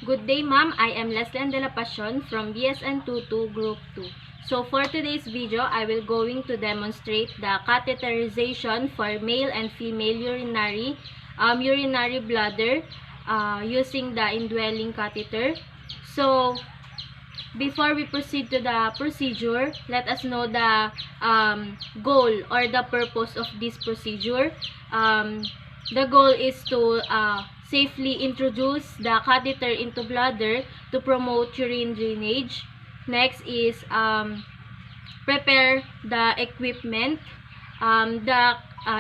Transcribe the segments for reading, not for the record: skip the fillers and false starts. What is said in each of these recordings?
Good day, ma'am. I am Leslie de la Pasion from BSN 22 Group 2. So for today's video, I will going to demonstrate the catheterization for male and female urinary bladder using the indwelling catheter. So before we proceed to the procedure, let us know the goal or the purpose of this procedure. The goal is to safely introduce the catheter into bladder to promote urine drainage. Next is prepare the equipment. The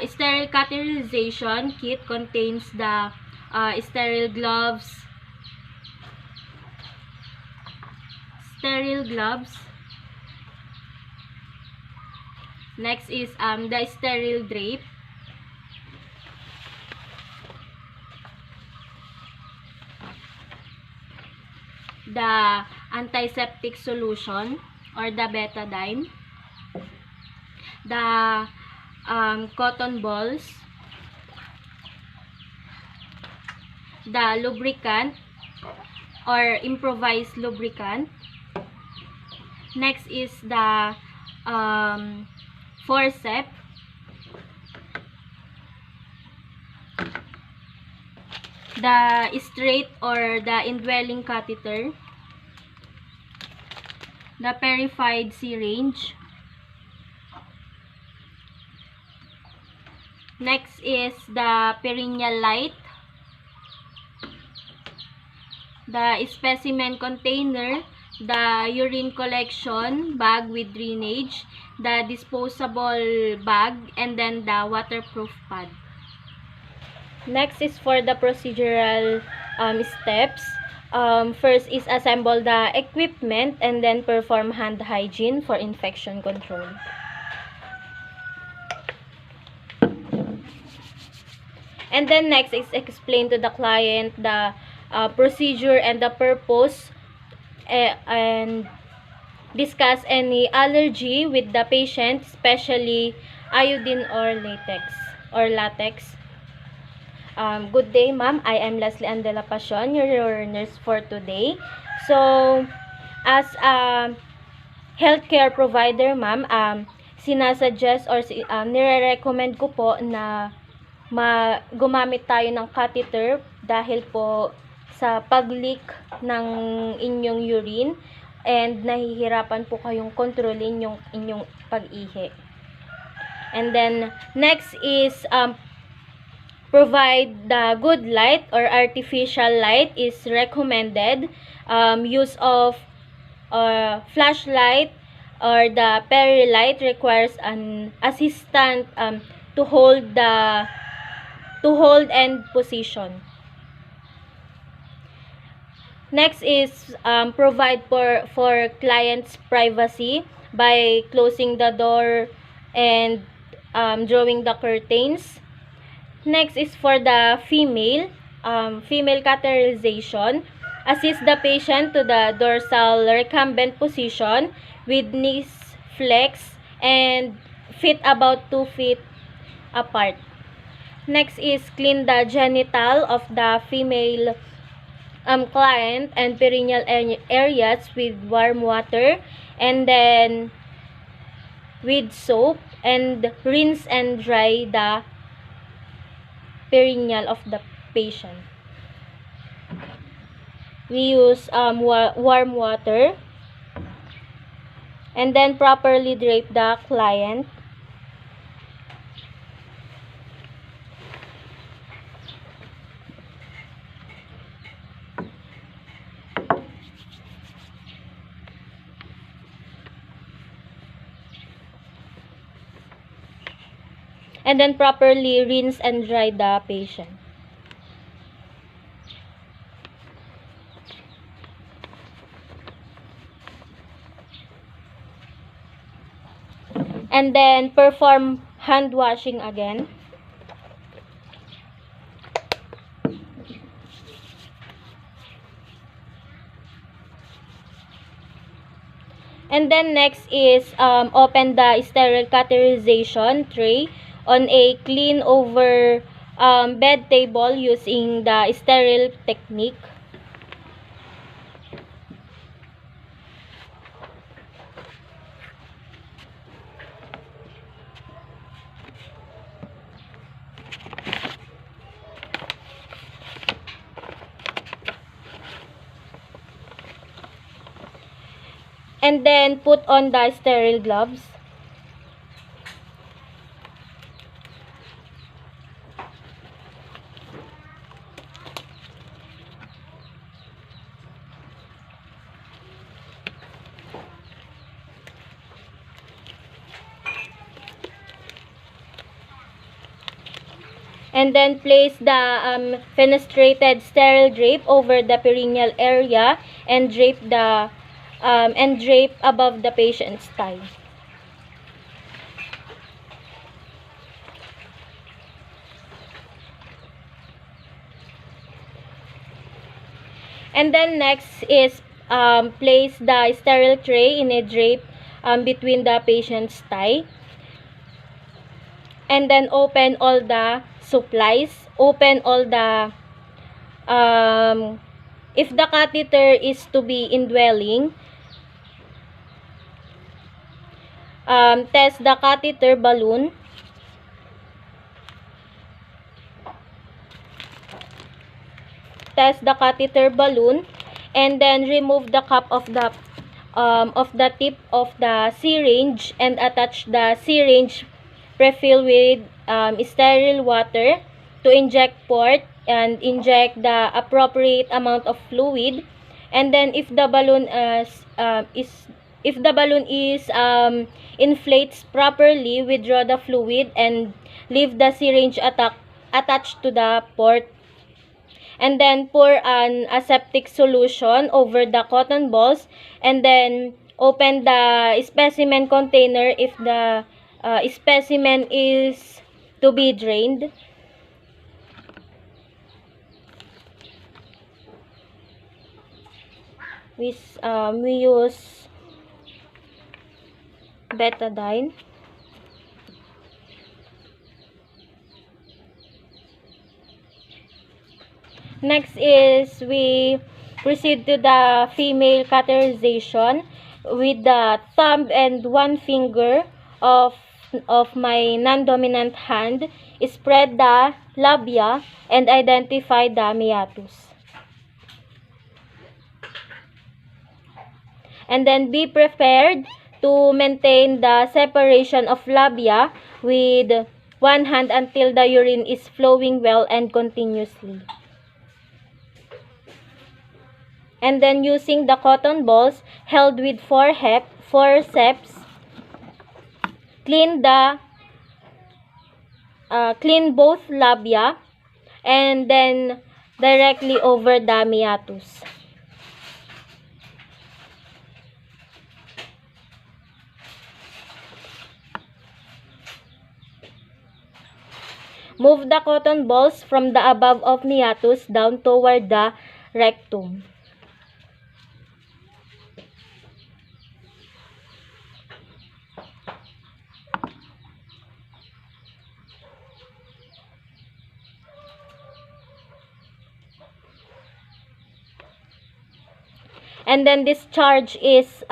sterile catheterization kit contains the sterile gloves, Next is the sterile drape, the antiseptic solution or the betadine, the cotton balls, the lubricant or improvised lubricant. Next is the forceps, the straight or the indwelling catheter, the purified syringe. Next is the perineal light, the specimen container, the urine collection bag with drainage, the disposable bag, and then the waterproof pad. Next is for the procedural steps. First is assemble the equipment and then perform hand hygiene for infection control. And then next is explain to the client the procedure and the purpose, and discuss any allergy with the patient, especially iodine or latex. Good day, ma'am. I am Leslie de la Pasion, your nurse for today. So, as a healthcare provider, ma'am, sinasuggest or nire-recommend ko po na gumamit tayo ng catheter dahil po sa pag-leak ng inyong urine and nahihirapan po kayong kontrolin yung inyong pag-ihi. And then next is provide the good light or artificial light is recommended. Use of flashlight or the peri light requires an assistant to hold and position. Next is provide for client's privacy by closing the door and drawing the curtains. Next is for the female catheterization. Assist the patient to the dorsal recumbent position with knees flexed and feet about 2 feet apart. Next is clean the genital of the female client and perineal areas with warm water and then with soap, and rinse and dry the perineal of the patient. We use warm water and then properly drape the client. And then properly rinse and dry the patient. And then perform hand washing again. And then next is open the sterile catheterization tray on a clean over bed table using the sterile technique. And then put on the sterile gloves. And then place the fenestrated sterile drape over the perineal area and drape above the patient's thigh. And then next is place the sterile tray in a drape between the patient's thigh. And then open all the supplies. Open all the, if the catheter is to be indwelling, test the catheter balloon. Test the catheter balloon, and then remove the cap of the tip of the syringe and attach the syringe refill with sterile water to inject port and inject the appropriate amount of fluid. And then if the balloon inflates properly, withdraw the fluid and leave the syringe attached to the port. And then pour an aseptic solution over the cotton balls, and then open the specimen container if the specimen is to be drained. We use betadine. Next is we proceed to the female catetherization with the thumb and one finger of my non-dominant hand. Spread the labia and identify the meatus. And then be prepared to maintain the separation of labia with one hand until the urine is flowing well and continuously. And then using the cotton balls held with forceps, clean both labia and then directly over the meatus. Move the cotton balls from the above of meatus down toward the rectum. And then discard each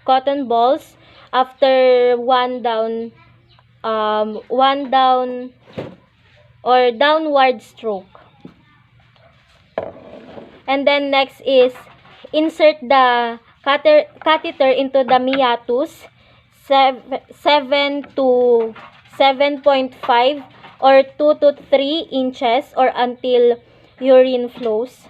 cotton balls after one down or downward stroke. And then next is insert the catheter into the meatus 7 to 7.5 or 2 to 3 inches or until urine flows.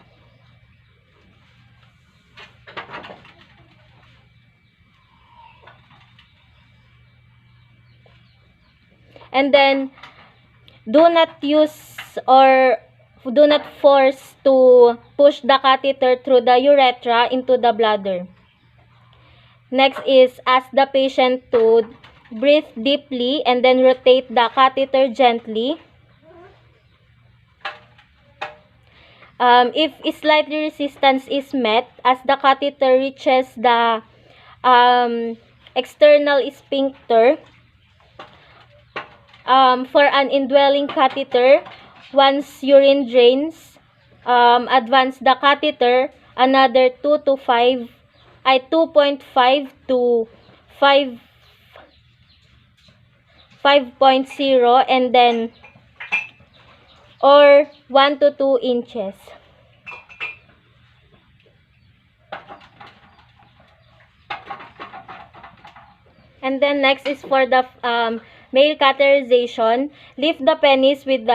And then do not force to push the catheter through the urethra into the bladder. Next is ask the patient to breathe deeply and then rotate the catheter gently. If slightly resistance is met, as the catheter reaches the external sphincter, for an indwelling catheter, once urine drains, advance the catheter another 2.5 to 5.0 and then or 1 to 2 inches. And then next is for the male catetherization. Lift the penis with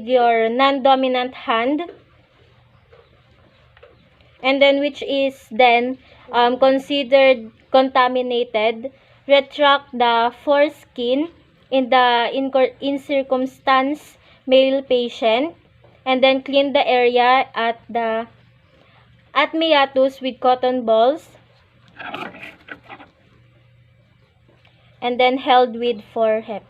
your non-dominant hand, and then which is then considered contaminated. Retract the foreskin in the incircumstance male patient, and then clean the area at meatus with cotton balls, and then held with forceps.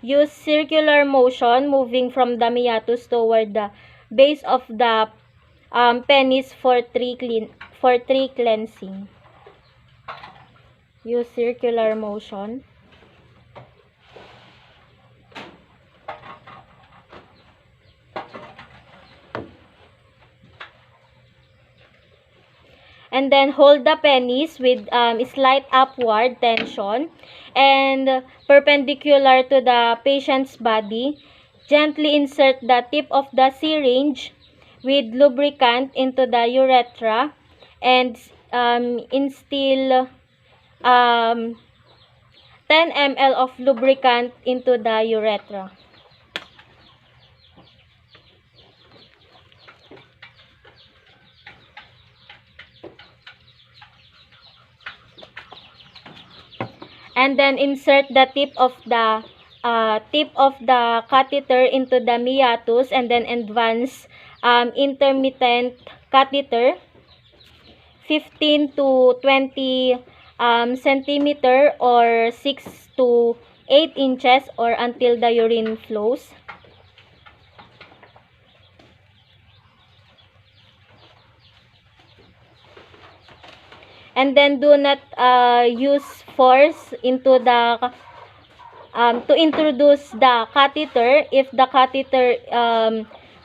Use circular motion moving from the meatus toward the base of the penis for tree cleansing. Use circular motion. And then hold the penis with slight upward tension and perpendicular to the patient's body. Gently insert the tip of the syringe with lubricant into the urethra and instill 10 ml of lubricant into the urethra. And then insert the tip of the catheter into the meatus, and then advance intermittent catheter 15 to 20 centimeter or 6 to 8 inches or until the urine flows. And then do not use force into the to introduce the catheter if the catheter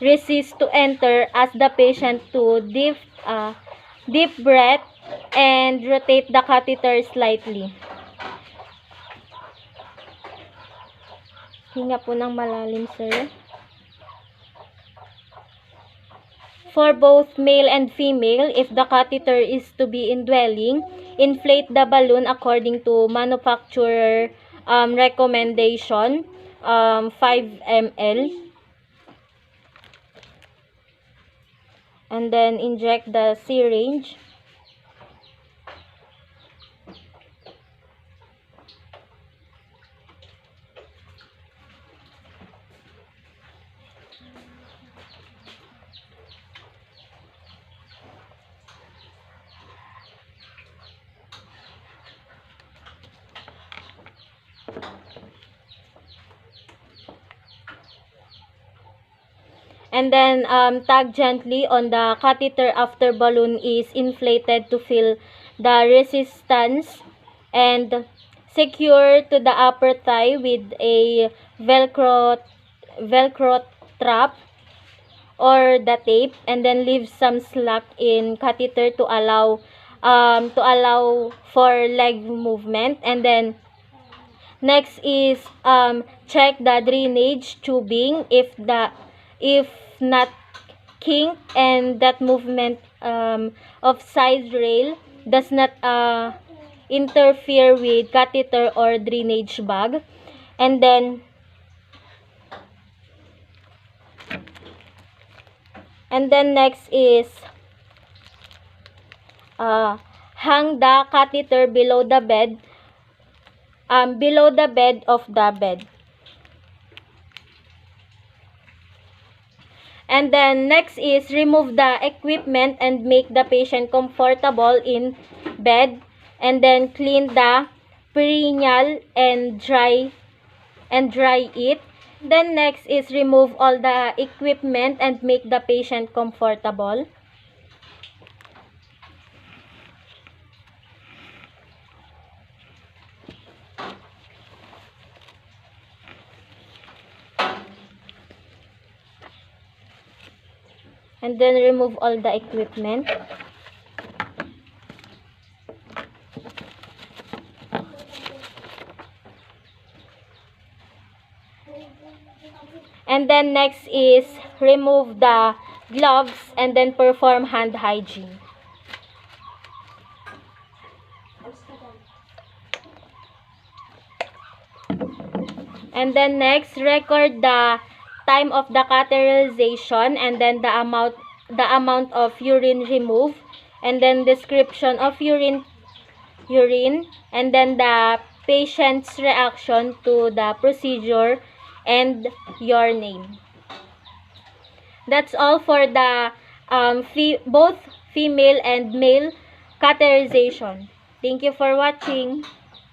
resists to enter. Ask the patient to deep breath and rotate the catheter slightly. Hinga po ng malalim, sir. For both male and female, if the catheter is to be indwelling, inflate the balloon according to manufacturer recommendation, 5 ml. And then inject the syringe. And then tug gently on the catheter after balloon is inflated to feel the resistance, and secure to the upper thigh with a velcro trap or the tape, and then leave some slack in catheter to allow for leg movement. And then next is check the drainage tubing if not kink, and that movement of side rail does not interfere with catheter or drainage bag. And then next is hang the catheter below the bed of the bed. And then next is remove the equipment and make the patient comfortable in bed, and then clean the perineal and dry it. Then next is remove all the equipment and make the patient comfortable. And then remove all the equipment. And then next is remove the gloves, and then perform hand hygiene. And then next, record the time of the catetherization, and then the amount of urine removed, and then description of urine, and then the patient's reaction to the procedure, and your name. That's all for the both female and male cateterization. Thank you for watching.